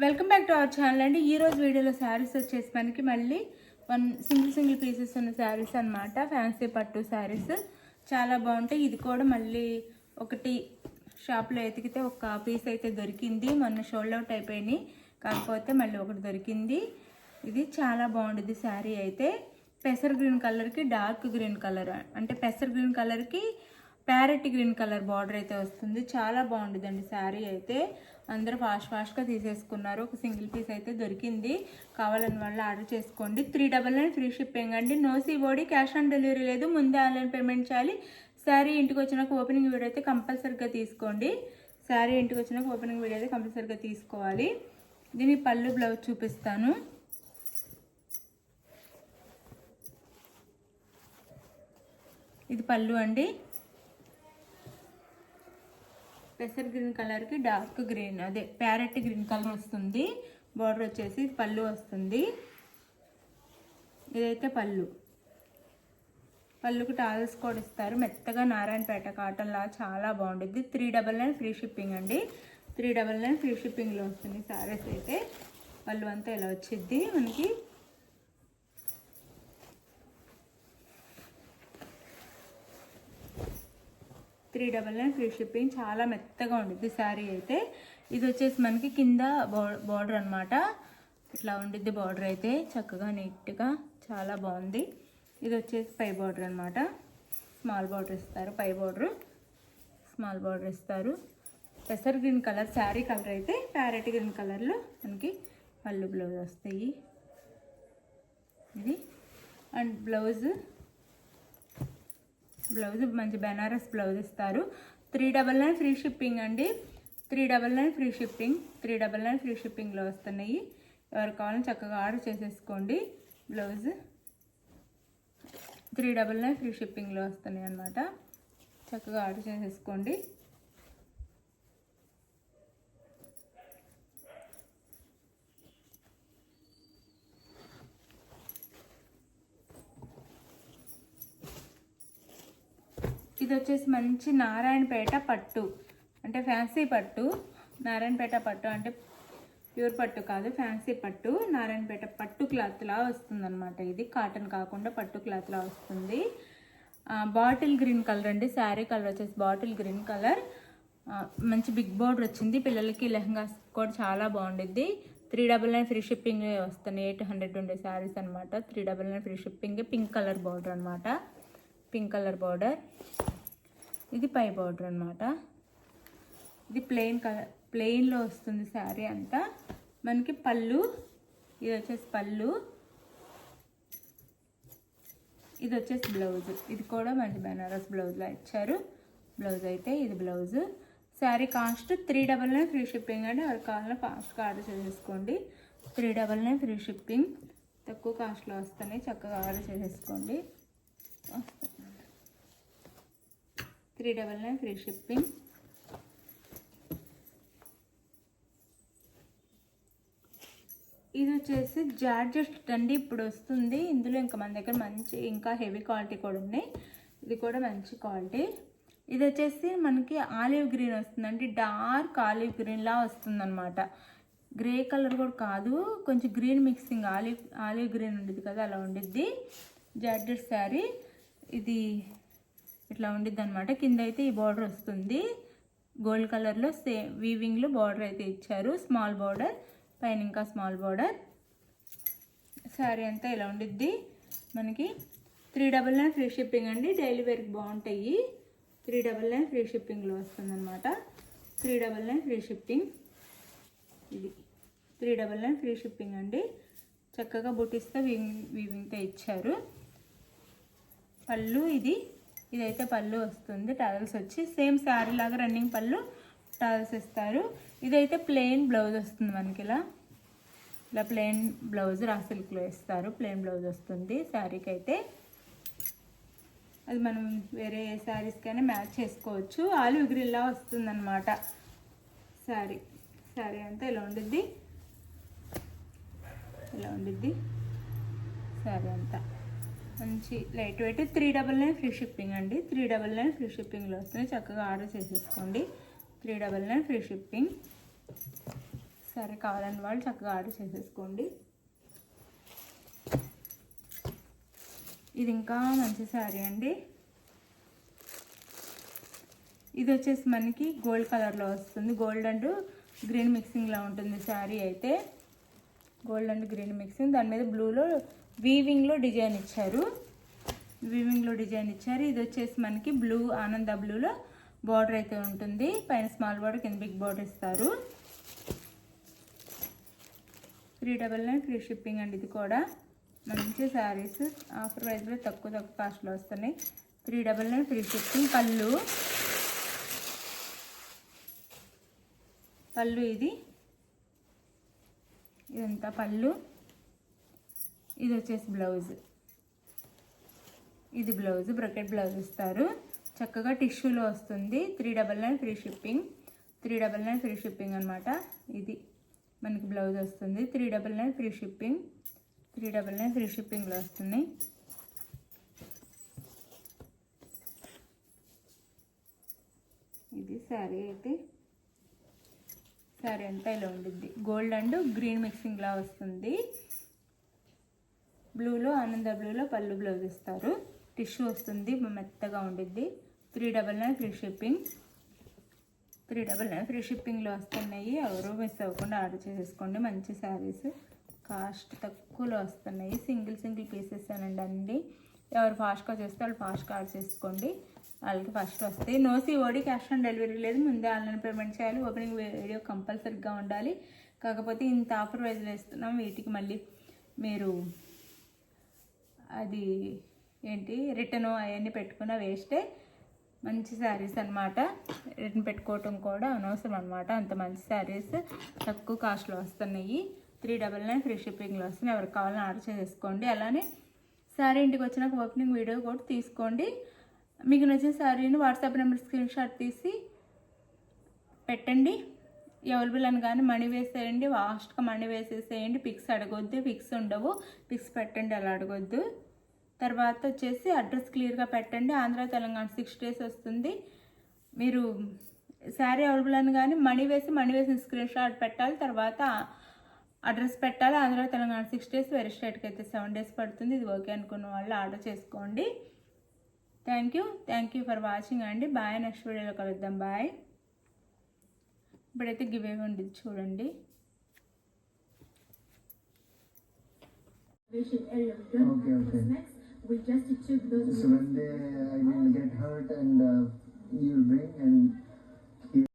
Welcome back to our channel అండి. ఈరోజు వీడియోలో శారీస్ వచ్చేసి మనకి మళ్ళీ సింగిల్ పీసెస్ ఉన్న శారీస్ అనమాట. ఫ్యాన్సీ పట్టు శారీస్ చాలా బాగుంటాయి. ఇది కూడా మళ్ళీ ఒకటి షాప్లో ఎతికితే ఒక పీస్ అయితే దొరికింది. మొన్న షోల్డ్ అవుట్ అయిపోయినాయి, కాకపోతే మళ్ళీ ఒకటి దొరికింది. ఇది చాలా బాగుంటుంది శారీ అయితే. పెసర్ గ్రీన్ కలర్కి డార్క్ గ్రీన్ కలర్, అంటే పెసర్ గ్రీన్ కలర్కి ప్యారెట్ గ్రీన్ కలర్ బార్డర్ అయితే వస్తుంది. చాలా బాగుంటుందండి శారీ అయితే. అందరూ ఫాస్ట్గా తీసేసుకున్నారు. ఒక సింగిల్ పీస్ అయితే దొరికింది. కావాలని వాళ్ళు ఆర్డర్ చేసుకోండి. 399 ఫ్రీ షిప్పింగ్ అండి. No COD, cash on delivery లేదు. ముందే ఆన్లైన్ పేమెంట్ చేయాలి. శారీ ఇంటికి వచ్చినాక ఓపెనింగ్ వీడియో అయితే కంపల్సరీగా తీసుకోండి. శారీ ఇంటికి వచ్చినాక ఓపెనింగ్ వీడియో అయితే కంపల్సరీగా తీసుకోవాలి. దీని పళ్ళు బ్లౌజ్ చూపిస్తాను. ఇది పళ్ళు అండి. పెసర్ గ్రీన్ కలర్కి డార్క్ గ్రీన్, అదే ప్యారెట్ గ్రీన్ కలర్ వస్తుంది. బార్డర్ వచ్చేసి పళ్ళు వస్తుంది. ఇదైతే పళ్ళుకి టాల్స్ కూడా ఇస్తారు. మెత్తగా నారాయణపేట కాటన్ లా చాలా బాగుంటుంది. 399 ఫ్రీ షిప్పింగ్ అండి. 399 ఫ్రీ షిప్పింగ్లో వస్తుంది సారీస్ అయితే. పళ్ళు అంతా ఇలా వచ్చింది మనకి. $399 ఫ్రీ షిప్పింగ్. చాలా మెత్తగా ఉండిద్ది శారీ అయితే. ఇది వచ్చేసి మనకి కింద బార్డర్ అనమాట. ఇట్లా ఉండిద్ది బార్డర్ అయితే, చక్కగా నీట్గా చాలా బాగుంది. ఇది వచ్చేసి పై బార్డర్ అనమాట. స్మాల్ బార్డర్ ఇస్తారు. పై బార్డర్ స్మాల్ బార్డర్ ఇస్తారు. పెసర్ గ్రీన్ కలర్ శారీ కలర్ అయితే ప్యారెట్ గ్రీన్ కలర్లో మనకి పళ్ళు బ్లౌజ్ వస్తాయి. ఇది అండ్ బ్లౌజ్ మంచి బెనారస్ బ్లౌజ్ ఇస్తారు. 399 ఫ్రీ షిప్పింగ్ అండి. 399 ఫ్రీ షిప్పింగ్. 399 ఫ్రీ షిప్పింగ్లో వస్తున్నాయి. ఎవరు కావాలని చక్కగా ఆర్డర్ చేసేసుకోండి. బ్లౌజ్ 399 ఫ్రీ షిప్పింగ్లో వస్తున్నాయి అన్నమాట. చక్కగా ఆర్డర్ చేసేసుకోండి. ఇది వచ్చేసి మంచి నారాయణపేట పట్టు, అంటే ఫ్యాన్సీ పట్టు. నారాయణపేట పట్టు అంటే ప్యూర్ పట్టు కాదు, ఫ్యాన్సీ పట్టు. నారాయణపేట పట్టు క్లాత్లా వస్తుంది అనమాట. ఇది కాటన్ కాకుండా పట్టు క్లాత్లా వస్తుంది. బాటిల్ గ్రీన్ కలర్ అండి. శారీ కలర్ వచ్చేసి బాటిల్ గ్రీన్ కలర్. మంచి బిగ్ బార్డర్ వచ్చింది. పిల్లలకి లెహంగాస్ కూడా చాలా బాగుండిద్ది. 399 ఫ్రీ షిప్పింగ్ వస్తున్నాయి. 800 ఉండే శారీస్ అనమాట. 399 ఫ్రీ షిప్పింగ్. పింక్ కలర్ బార్డర్ అనమాట. Pink colour border. ఇది పై బార్డర్ అనమాట. ఇది ప్లెయిన్లో వస్తుంది శారీ అంతా. మనకి పళ్ళు, ఇది వచ్చేసి పళ్ళు, ఇది వచ్చేసి బ్లౌజ్. ఇది కూడా మంచి బెనారస్ బ్లౌజ్లో ఇచ్చారు. బ్లౌజ్ అయితే ఇది blouse. Sari cost 399 free shipping అండి. ఎవరికి కావాలన్నా ఫాస్ట్గా ఆర్డర్ చేసేసుకోండి. 399 ఫ్రీ షిప్పింగ్. తక్కువ కాస్ట్లో వస్తున్నాయి, చక్కగా ఆర్డర్ చేసేసుకోండి. 399 ఫ్రీ షిప్పింగ్. ఇది వచ్చేసి జార్జెట్ అండి. ఇప్పుడు వస్తుంది ఇందులో. ఇంకా మన దగ్గర మంచి ఇంకా హెవీ క్వాలిటీ కూడా ఉన్నాయి. ఇది కూడా మంచి క్వాలిటీ. ఇది వచ్చేసి మనకి ఆలివ్ గ్రీన్ వస్తుందండి. డార్క్ ఆలివ్ గ్రీన్లా వస్తుందన్నమాట. గ్రే కలర్ కూడా కాదు, కొంచెం గ్రీన్ మిక్సింగ్. ఆలివ్ గ్రీన్ ఉండిద్ది కదా, అలా ఉండిద్ది. జార్జెట్ శారీ ఇది ఇట్లా ఉండిద్ది అనమాట. కింద అయితే ఈ బార్డర్ వస్తుంది గోల్డ్ కలర్లో. వీవింగ్లో బార్డర్ అయితే ఇచ్చారు. స్మాల్ బార్డర్ పైన, ఇంకా స్మాల్ బార్డర్. శారీ అంతా ఇలా ఉండిద్ది మనకి. 399 ఫ్రీ షిప్పింగ్ అండి. డైలీ వేర్కి బాగుంటాయి. 399 ఫ్రీ షిప్పింగ్లో వస్తుంది అనమాట. 399 ఫ్రీ షిప్పింగ్. ఇది 399 ఫ్రీ షిప్పింగ్ అండి. చక్కగా బుటీస్తో వీవింగ్తో ఇచ్చారు. పళ్ళు ఇదైతే పళ్ళు వస్తుంది. టాజల్స్ వచ్చి సేమ్ శారీ లాగా రన్నింగ్ పళ్ళు, టాజల్స్ ఇస్తారు. ఇదైతే ప్లెయిన్ బ్లౌజ్ వస్తుంది మనకి. ఇలా ప్లెయిన్ బ్లౌజ్ రా సిల్క్లో ఇస్తారు. ప్లెయిన్ బ్లౌజ్ వస్తుంది శారీకి అయితే. అది మనం వేరే ఏ శారీస్కైనా మ్యాచ్ చేసుకోవచ్చు. ఆలివ్ గ్రీన్లా వస్తుంది అనమాట శారీ. శారీ అంతా ఇలా ఉండిద్ది, ఇలా ఉండిద్ది శారీ అంతా. మంచి లైట్ వెయిట్. 399 ఫ్రీ షిప్పింగ్ అండి. 399 ఫ్రీ షిప్పింగ్లో వస్తుంది. చక్కగా ఆర్డర్ చేసేసుకోండి. 399 ఫ్రీ షిప్పింగ్. సరే కావాలని వాళ్ళు చక్కగా ఆర్డర్ చేసేసుకోండి. ఇది ఇంకా మంచి శారీ అండి. ఇది వచ్చేసి మనకి గోల్డ్ కలర్లో వస్తుంది. గోల్డ్ అండ్ గ్రీన్ మిక్సింగ్లో ఉంటుంది శారీ అయితే. గోల్డ్ అండ్ గ్రీన్ మిక్సింగ్, దాని మీద బ్లూలో వీవింగ్లో డిజైన్ ఇచ్చారు. ఇది వచ్చేసి మనకి బ్లూ, ఆనంద బ్లూలో బార్డర్ అయితే ఉంటుంది. పైన స్మాల్ బార్డర్, కింద బిగ్ బార్డర్ ఇస్తారు. 399 ఫ్రీ షిప్పింగ్ అండి. ఇది కూడా మంచి శారీస్ ఆఫర్ ప్రైస్లో తక్కువ కాస్ట్లో వస్తున్నాయి. 399 ఫ్రీ షిప్పింగ్. పళ్ళు ఇదంతా పళ్ళు. ఇది వచ్చేసి బ్లౌజ్. ఇది బ్లౌజ్, బ్రకెట్ బ్లౌజ్ ఇస్తారు. చక్కగా టిష్యూలో వస్తుంది. 399 ఫ్రీ షిప్పింగ్. 399 ఫ్రీ షిప్పింగ్ అనమాట. ఇది మనకి బ్లౌజ్ వస్తుంది. 399 ఫ్రీ షిప్పింగ్. 399 ఫ్రీ షిప్పింగ్లో వస్తుంది. ఇది శారీ అయితే. శారీ అంతా ఇలా ఉండిద్ది. గోల్డ్ అండ్ గ్రీన్ మిక్సింగ్లా వస్తుంది. బ్లూలో, ఆనంద బ్లూలో పళ్ళు బ్లౌజ్ ఇస్తారు. టిష్యూ వస్తుంది, మెత్తగా ఉండిద్ది. 399 ఫ్రీ షిప్పింగ్. 399 ఫ్రీ షిప్పింగ్లో వస్తున్నాయి. ఎవరు మిస్ అవ్వకుండా ఆర్డర్ చేసేసుకోండి. మంచి శారీస్ కాస్ట్ తక్కువలో వస్తున్నాయి. సింగిల్ పీసెస్ అనండి అండి. ఎవరు ఫాస్ట్గా చేస్తే వాళ్ళు ఫాస్ట్గా ఆర్డర్ చేసుకోండి. వాళ్ళకి ఫస్ట్ వస్తాయి. No COD, cash on delivery లేదు. ముందే ఆన్లైన్ పేమెంట్ చేయాలి. ఓపెనింగ్ వీడియో కంపల్సరీగా ఉండాలి. కాకపోతే ఇంత ఆఫర్ ప్రైస్లో ఇస్తున్నాం. వీటికి మళ్ళీ మీరు అది ఏంటి రిటర్న్ అవన్నీ పెట్టుకున్న వేస్టే. మంచి శారీస్ అనమాట. రిటర్న్ పెట్టుకోవటం కూడా అనవసరం అనమాట. అంత మంచి శారీస్ తక్కువ కాస్ట్లో వస్తున్నాయి. 399 ఫ్రీ షిప్పింగ్లో వస్తున్నాయి. ఎవరికి కావాలని ఆర్డర్ చేసేసుకోండి. అలానే శారీ ఇంటికి వచ్చినాక ఓపెనింగ్ వీడియో కూడా తీసుకోండి. మీకు నచ్చిన శారీని వాట్సాప్ నెంబర్ స్క్రీన్ షాట్ తీసి పెట్టండి. అవైలబుల్ అని కానీ మనీ వేసేయండి. ఫాస్ట్గా మనీ వేసేసేయండి. పిక్స్ అడగొద్దు, పిక్స్ ఉండవు. పిక్స్ పెట్టండి, అలా అడగొద్దు. తర్వాత వచ్చేసి అడ్రస్ క్లియర్గా పెట్టండి. ఆంధ్ర తెలంగాణ 6 days వస్తుంది. మీరు శారీ అవైలబుల్ అని కానీ మనీ వేసిన స్క్రీన్ షాట్ పెట్టాలి. తర్వాత అడ్రస్ పెట్టాలి. ఆంధ్ర తెలంగాణ 6 days, వేరే స్టేట్కి అయితే 7 days పడుతుంది. ఇది ఓకే అనుకున్న వాళ్ళు ఆర్డర్ చేసుకోండి. థ్యాంక్ యూ ఫర్ వాచింగ్ అండి. బాయ్. నెక్స్ట్ వీడియోలో కలుద్దాం. బాయ్. ఇప్పుడైతే గివ్ అవే ఉంది చూడండి. Okay. We just took those. So when they will get hurt and you'll bring and